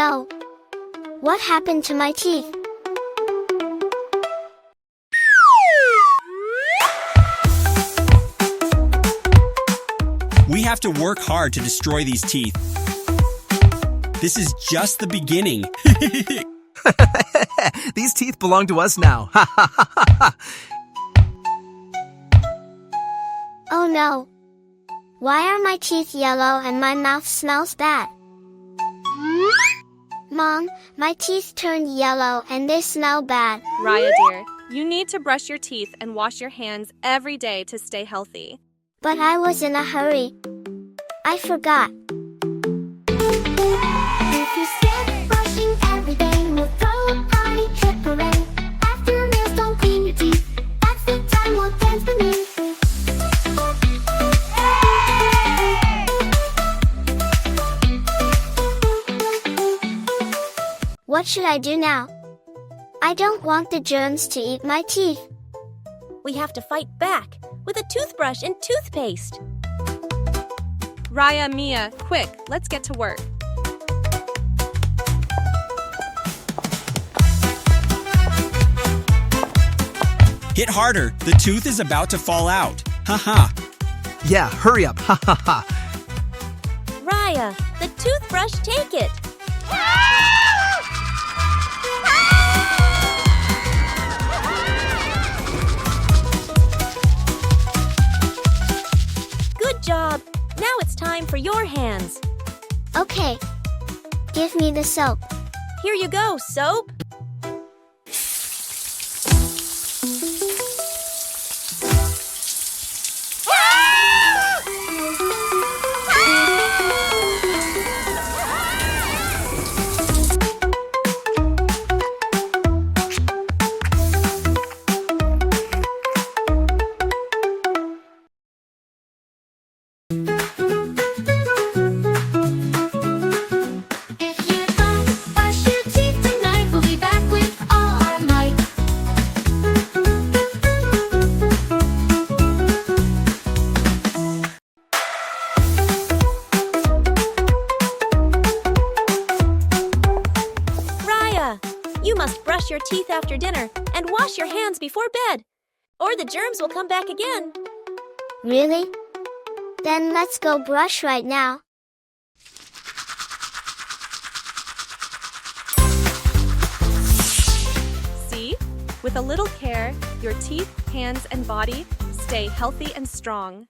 no! What happened to my teeth? We have to work hard to destroy these teeth. This is just the beginning. These teeth belong to us now. Oh no! Why are my teeth yellow and my mouth smells bad? Mom, my teeth turned yellow and they smell bad. Raya dear, you need to brush your teeth and wash your hands every day to stay healthy. But I was in a hurry. I forgot. If you skip brushing every day, we'll throw a party trip parade. After meals, don't clean your teeth. That's the time we'll dance beneath. What should I do now? I don't want the germs to eat my teeth. We have to fight back with a toothbrush and toothpaste. Raya, Mia, quick, let's get to work. Hit harder. The tooth is about to fall out. Haha. Yeah, hurry up. Ha ha ha. Raya, the toothbrush, take it. Good job. Now it's time for your hands. Okay. Give me the soap. Here you go, soap. If you don't brush your teeth tonight, we'll be back with all our might. Raya, you must brush your teeth after dinner and wash your hands before bed, or the germs will come back again. Really? Then let's go brush right now. See? With a little care, your teeth, hands, and body stay healthy and strong.